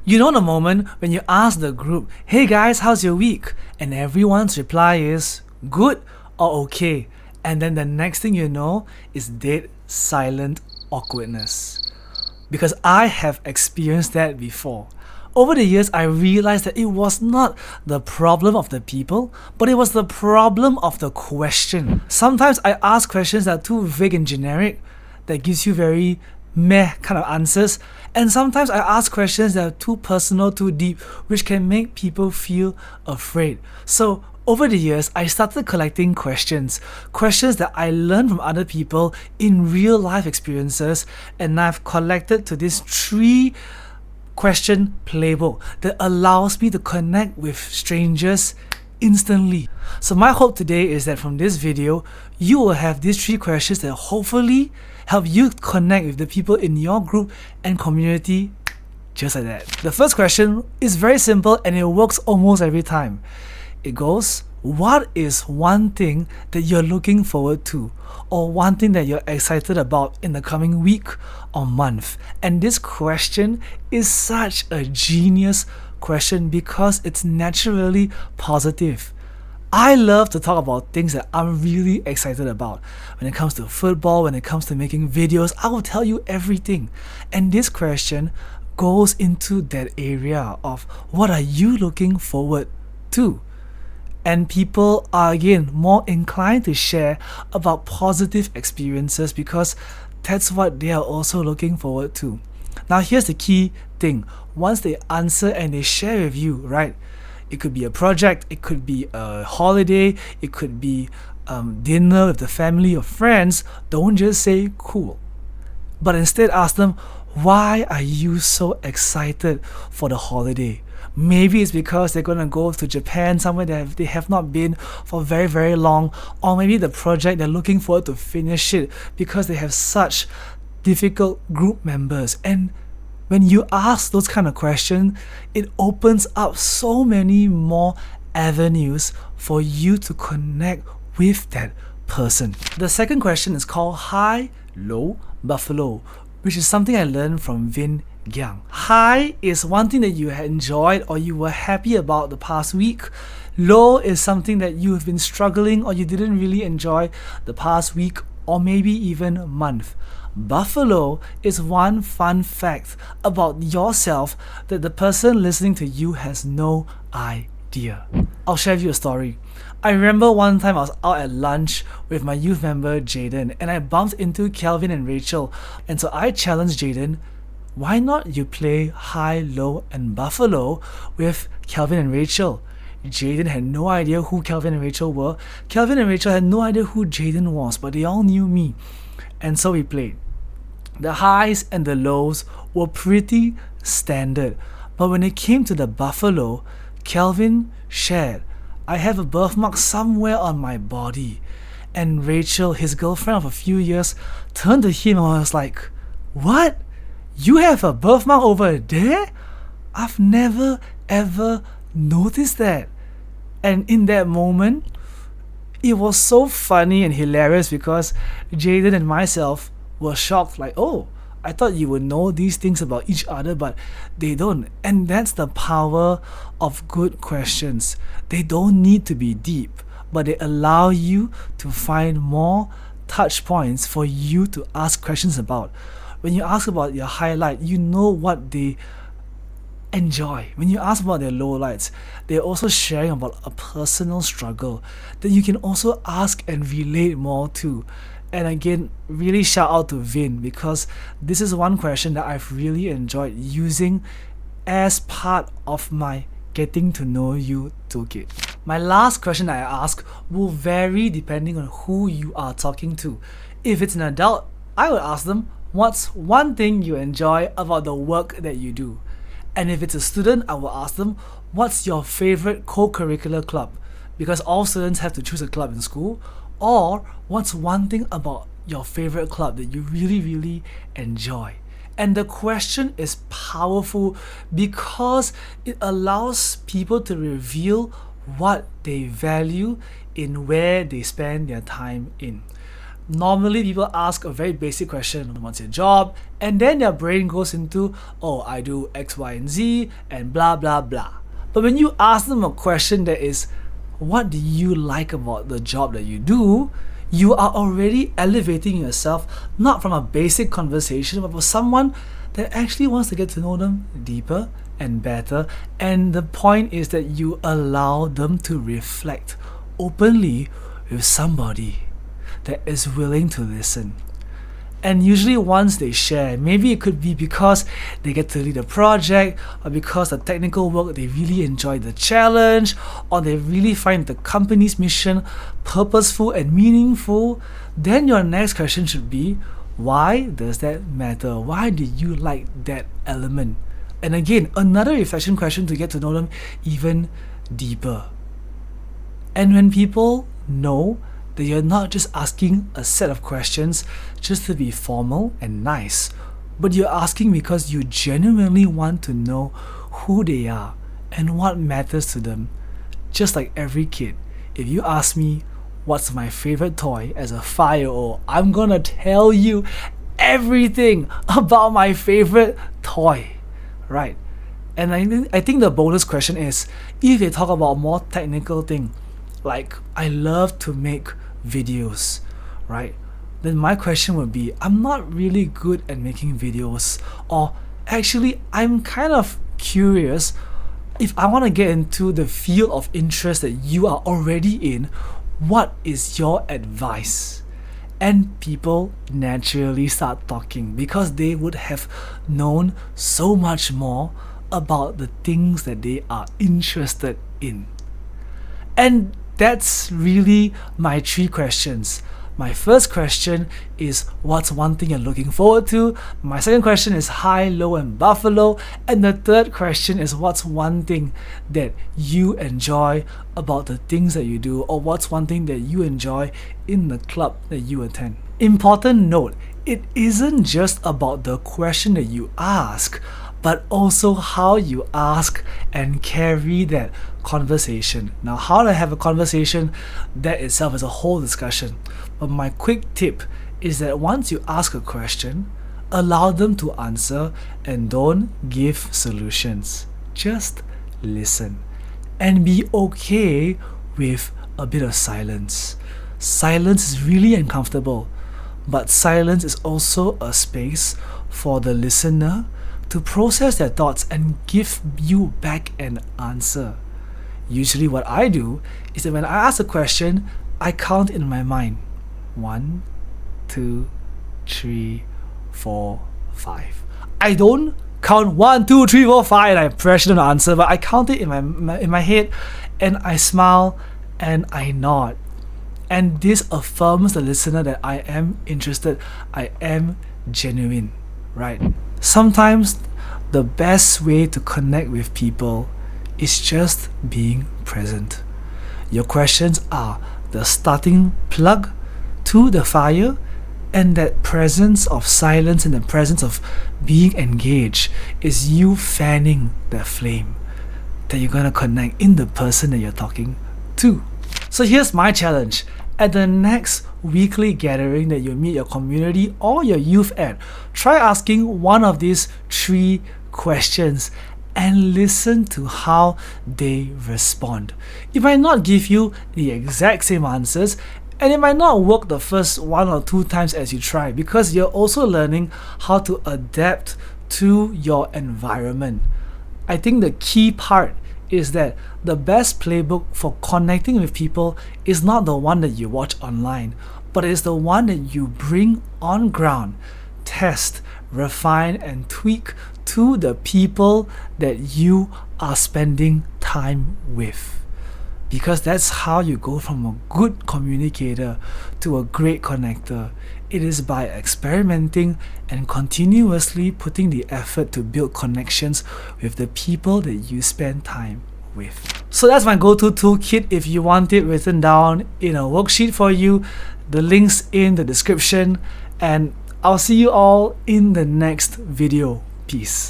You know the moment when you ask the group, hey guys, how's your week? And everyone's reply is good or okay. And then the next thing you know is dead silent awkwardness. Because I have experienced that before. Over the years, I realized that it was not the problem of the people, but it was the problem of the question. Sometimes I ask questions that are too vague and generic, that gives you very meh kind of answers, and sometimes I ask questions that are too personal, too deep, which can make people feel afraid. So over the years, I started collecting questions that I learned from other people in real life experiences, and I've collected to this 3 question playbook that allows me to connect with strangers instantly. So my hope today is that from this video, you will have these 3 questions that hopefully help you connect with the people in your group and community just like that. The first question is very simple and it works almost every time. It goes, what is one thing that you're looking forward to, or one thing that you're excited about in the coming week or month? And this question is such a genius question because it's naturally positive. I love to talk about things that I'm really excited about. When it comes to football, when it comes to making videos, I will tell you everything. And this question goes into that area of what are you looking forward to? And people are again more inclined to share about positive experiences because that's what they are also looking forward to. Now here's the key thing. Once they answer and they share with you, right? It could be a project, it could be a holiday, it could be dinner with the family or friends. Don't just say cool, but instead ask them, why are you so excited for the holiday? Maybe it's because they're going to go to Japan, somewhere that they have not been for very, very long. Or maybe the project, they're looking forward to finish it because they have such difficult group members. And when you ask those kind of questions, it opens up so many more avenues for you to connect with that person. The second question is called High, Low, Buffalo, which is something I learned from Vin Giang. High is one thing that you had enjoyed or you were happy about the past week. Low is something that you have been struggling or you didn't really enjoy the past week or maybe even month. Buffalo is one fun fact about yourself that the person listening to you has no idea. I'll share with you a story. I remember one time I was out at lunch with my youth member Jaden and I bumped into Kelvin and Rachel, and so I challenged Jaden, why not you play High, Low and Buffalo with Kelvin and Rachel? Jaden had no idea who Kelvin and Rachel were. Kelvin and Rachel had no idea who Jaden was, but they all knew me. And so we played. The highs and the lows were pretty standard, but when it came to the Buffalo, Kelvin shared, I have a birthmark somewhere on my body. And Rachel, his girlfriend of a few years, turned to him and was like, what? You have a birthmark over there? I've never ever noticed that. And in that moment, it was so funny and hilarious because Jaden and myself were shocked, like, oh, I thought you would know these things about each other, but they don't. And that's the power of good questions. They don't need to be deep, but they allow you to find more touch points for you to ask questions about. When you ask about your highlight, you know what they enjoy. When you ask about their lowlights, they're also sharing about a personal struggle that you can also ask and relate more to. And again, really shout out to Vin because this is one question that I've really enjoyed using as part of my getting to know you toolkit. My last question that I ask will vary depending on who you are talking to. If it's an adult, I would ask them, what's one thing you enjoy about the work that you do? And if it's a student, I will ask them, what's your favorite co-curricular club? Because all students have to choose a club in school. Or what's one thing about your favorite club that you really, really enjoy? And the question is powerful because it allows people to reveal what they value in where they spend their time in. Normally, people ask a very basic question, what's your job? And then their brain goes into, oh, I do X, Y, and Z, and blah, blah, blah. But when you ask them a question that is, what do you like about the job that you do? You are already elevating yourself, not from a basic conversation, but for someone that actually wants to get to know them deeper and better. And the point is that you allow them to reflect openly with somebody that is willing to listen. And usually once they share, maybe it could be because they get to lead a project, or because the technical work, they really enjoy the challenge, or they really find the company's mission purposeful and meaningful, then your next question should be, why does that matter? Why do you like that element? And again, another reflection question to get to know them even deeper. And when people know that you're not just asking a set of questions just to be formal and nice, but you're asking because you genuinely want to know who they are and what matters to them. Just like every kid, if you ask me what's my favorite toy as a 5-year-old, I'm gonna tell you everything about my favorite toy, right? And I think the bonus question is, if they talk about more technical thing, like I love to make videos, right? Then my question would be, I'm not really good at making videos, or actually I'm kind of curious. If I want to get into the field of interest that you are already in, what is your advice? And people naturally start talking because they would have known so much more about the things that they are interested in. And that's really my 3 questions. My first question is, what's one thing you're looking forward to? My second question is high, low, and buffalo. And the third question is, what's one thing that you enjoy about the things that you do, or what's one thing that you enjoy in the club that you attend? Important note, it isn't just about the question that you ask, but also how you ask and carry that conversation. Now, how to have a conversation, that itself is a whole discussion. But my quick tip is that once you ask a question, allow them to answer and don't give solutions. Just listen and be okay with a bit of silence. Silence is really uncomfortable, but silence is also a space for the listener to process their thoughts and give you back an answer. Usually what I do is that when I ask a question, I count in my mind. 1, 2, 3, 4, 5. I don't count 1, 2, 3, 4, 5 and I pressure them to answer, but I count it in my head, and I smile and I nod. And this affirms the listener that I am interested, I am genuine, right? Sometimes the best way to connect with people is just being present. Your questions are the starting plug to the fire, and that presence of silence and the presence of being engaged is you fanning the flame that you're gonna connect in the person that you're talking to. So here's my challenge. At the next weekly gathering that you meet your community or your youth at, try asking one of these 3 questions and listen to how they respond. It might not give you the exact same answers, and it might not work the first 1 or 2 times as you try, because you're also learning how to adapt to your environment. I think the key part is that the best playbook for connecting with people is not the one that you watch online, but it's the one that you bring on ground, test, refine, and tweak to the people that you are spending time with. Because that's how you go from a good communicator to a great connector. It is by experimenting and continuously putting the effort to build connections with the people that you spend time with. So that's my go-to toolkit. If you want it written down in a worksheet for you, the link's in the description, and I'll see you all in the next video. Peace.